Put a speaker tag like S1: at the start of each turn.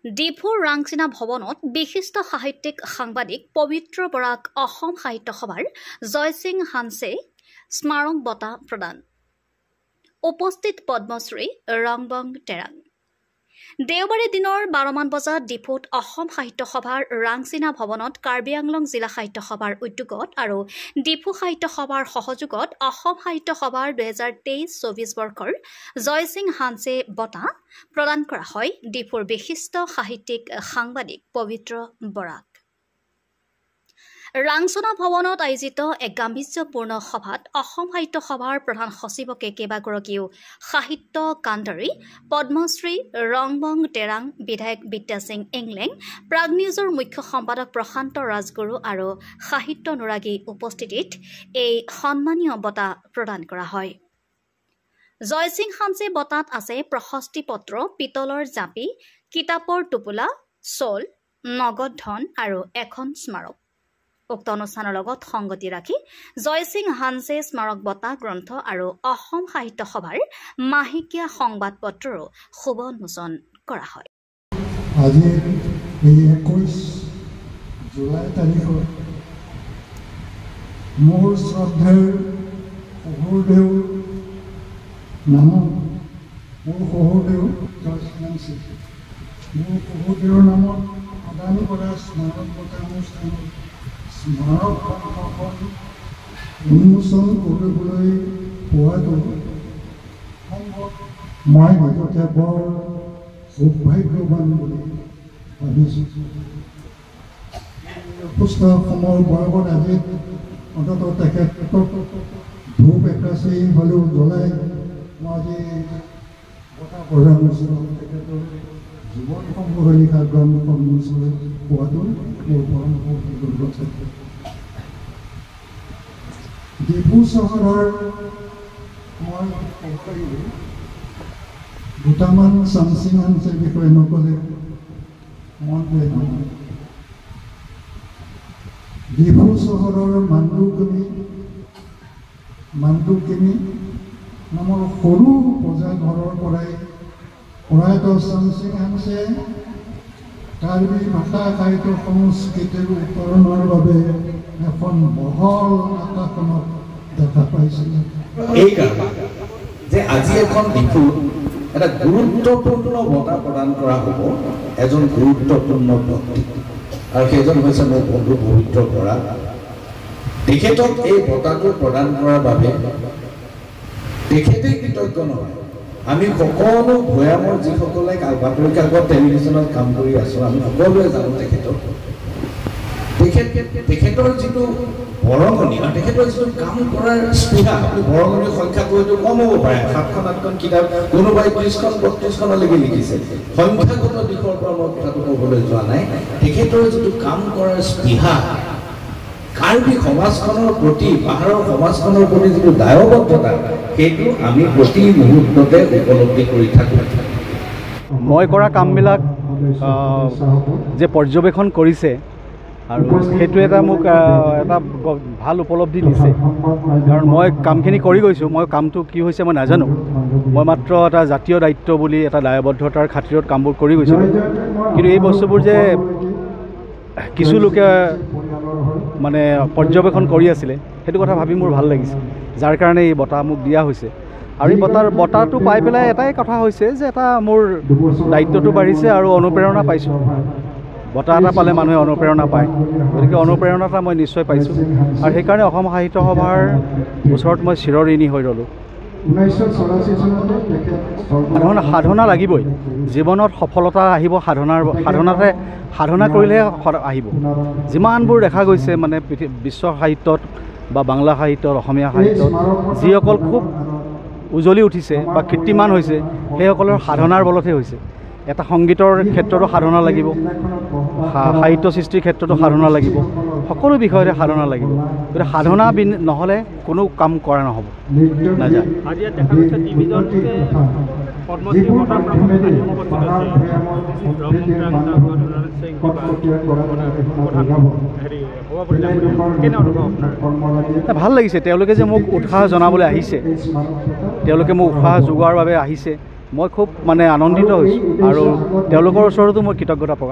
S1: ডিফুৰ ৰাংচিনা ভৱনত বিশিষ্ট সাহিত্যিক সাংবাদিক পবিত্ৰ বৰাক অসম সাহিত্য সভাৰ জয়সিং হানছে স্মাৰক বঁটা প্ৰদান। উপস্থিত পদ্মশ্ৰী ৰংবং টেৰাং। দেওবাৰে দিনৰ 12 মান বজাত ডিফুত অসম সাহিত্য সভাৰ ৰাংচিনা ভৱনত কাৰ্বি আংলং জিলা সাহিত্য সভাৰ উদ্যোগত আৰু ডিফু সাহিত্য সভাৰ সহযোগত অসম সাহিত্য সভাৰ 2023-24 বৰ্ষৰ জয়সিং হানছে বঁটা প্ৰদান কৰা হয় ডিফুৰ বিশিষ্ট সাহিত্যিক সাংবাদিক পবিত্ৰ বৰাক। ৰাংচনা ভৱনত আয়োজিত এক গাম্ভীৰ্যপূৰ্ণ সভাত অসম সাহিত্য সভাৰ প্ৰধান সচিবকে কেইবাগৰাকীও সাহিত্য কাণ্ডাৰী পদ্মশ্ৰী ৰংবং টেৰাং, বিধায়ক বিদ্যা সিং ইংলেং, প্ৰাগ নিউজৰ মুখ্য সম্পাদক প্ৰশান্ত ৰাজগুৰু আৰু সাহিত্যানুৰাগী উপস্থিতিত এই সন্মানীয় বঁটা প্ৰদান কৰা হয়। জয়সিং হানছে বঁটাত আছে প্ৰশস্তি পত্ৰ, পিতলৰ জাপি, কিতাপৰ টোপোলা, চল, নগদ ধন আৰু এখন স্মাৰক। উক্ত অনুষ্ঠানৰ লগত সংগতি ৰাখি জয়সিং হানছে স্মাৰক বঁটা গ্ৰন্থ আৰু অসম সাহিত্য সভাৰ মাহেকীয়া সংবাদ পত্ৰৰো শুভ উন্মোচন কৰা হয়।
S2: আজি 21 জুলাই তাৰিখত মোৰ শ্ৰদ্ধাৰ শহুৰদেউ নামত মোৰ শহুৰদেউ মোৰ শহুৰদেউৰ নামত প্ৰদান কৰা স্মাৰক বঁটা অনুষ্ঠানত স্মাৰক গ্ৰন্থখন উন্মোচন কৰিবলৈ পোৱাটো মই নিজকে বৰ সৌভাগ্যৱান বুলি ভাবিছোঁ। সুস্থ সময় বয়সত আজি অন্ততঃ তেখেতক ধূপ একাচি হ'লেও জ্বলাই মই আজি বঁটা প্ৰদান কৰিছোঁ। তেখেতৰ জীৱন সংগ্ৰহী লিখা গ্ৰন্থখন পোৱাটো মোৰ পৰম সৌভাগ্য। ডিফু চহৰৰ মই দুটামান চামচিং হানছেৰ বিষয়ে নক'লে মন যায় নহয়। ডিফু চহৰৰ মাণ্ডুকিনি নামৰ সৰু প্ৰজা ঘৰৰ পৰাই প্ৰয়াত চামচিং হানছে কাৰ্বি ভাষা সাহিত্য সংস্কৃতিৰ উত্তৰণৰ বাবে এখন বহল আকাশখনত দেখা পাইছিল।
S3: এইকাৰণে যে আজি এখন ডিফুত এটা গুৰুত্বপূৰ্ণ বঁটা প্ৰদান কৰা হ'ব এজন গুৰুত্বপূৰ্ণ ব্যক্তি, আৰু সেইজন হৈছে মোৰ বন্ধু পবিত্ৰ বৰা। তেখেতক এই বঁটাটো প্ৰদান কৰাৰ বাবে তেখেতেই কৃতজ্ঞ নহয়, আমি সকলো ভৈয়ামৰ যিসকলে বাতৰি কাকত টেলিভিশ্যনত কাম কৰি আছোঁ আমি সকলোৱে জানো তেখেতৰ যিটো বৰঙণি আৰু তেখেতৰ যিটো কাম কৰাৰ স্পৃহা। আপুনি বৰঙণিৰ সংখ্যাটো হয়তো কম হ'ব পাৰে, 7-8খন কিতাপ, কোনোবাই 30-32খনলৈকে লিখিছে। সংখ্যাগত দিশৰ পৰা মই কথাটো ক'বলৈ যোৱা নাই। তেখেতৰ যিটো কাম কৰাৰ স্পৃহা, কাৰ্বি সমাজখনৰ প্ৰতি, পাহাৰৰ সমাজখনৰ প্ৰতি যিটো দায়বদ্ধতা, সেইটো আমি প্ৰতি মুহূৰ্ততে উপলব্ধি কৰি থাকোঁ।
S4: মই কৰা কামবিলাক যে পৰ্যবেক্ষণ কৰিছে আৰু সেইটো এটা মোক এটা ভাল উপলব্ধি দিছে, কাৰণ মই কামখিনি কৰি গৈছোঁ। মই কামটো কি হৈছে মই নাজানো, মই মাত্ৰ এটা জাতীয় দায়িত্ব বুলি এটা দায়বদ্ধতাৰ খাতিৰত কামবোৰ কৰি গৈছিলোঁ। কিন্তু এই বস্তুবোৰ যে কিছু লোকে মানে পৰ্যবেক্ষণ কৰি আছিলে, সেইটো কথা ভাবি মোৰ ভাল লাগিছে, যাৰ কাৰণে এই বঁটা মোক দিয়া হৈছে। আৰু এই বঁটাটো পাই পেলাই এটাই কথা হৈছে যে এটা মোৰ দায়িত্বটো বাঢ়িছে আৰু অনুপ্ৰেৰণা পাইছোঁ। বঁটা এটা পালে মানুহে অনুপ্ৰেৰণা পায়, গতিকে অনুপ্ৰেৰণা এটা মই নিশ্চয় পাইছোঁ, আৰু সেইকাৰণে অসম সাহিত্য সভাৰ ওচৰত মই চিৰঋণী হৈ ৰ'লোঁ। সাধনা লাগিবই, জীৱনত সফলতা আহিব সাধনা কৰিলেহে আহিব। যিমানবোৰ দেখা গৈছে মানে বিশ্ব সাহিত্যত বা বাংলা সাহিত্যত, অসমীয়া সাহিত্যত যিসকল খুব উজলি উঠিছে বা কীৰ্তিমান হৈছে, সেইসকলৰ সাধনাৰ বলতহে হৈছে। এটা সংগীতৰ ক্ষেত্ৰতো সাধনা লাগিব, সাহিত্য সৃষ্টিৰ ক্ষেত্ৰতো সাধনা লাগিব, সকলো বিষয়তে সাধনা লাগিব। গতিকে সাধনা নহ'লে কোনো কাম কৰা নহ'ব, নাযায়। ভাল লাগিছে তেওঁলোকে যে মোক উৎসাহ জনাবলৈ আহিছে, তেওঁলোকে মোক উৎসাহ যোগোৱাৰ বাবে আহিছে, মই খুব মানে আনন্দিত হৈছোঁ আৰু তেওঁলোকৰ ওচৰতো মই কৃতজ্ঞতা প্ৰকাশ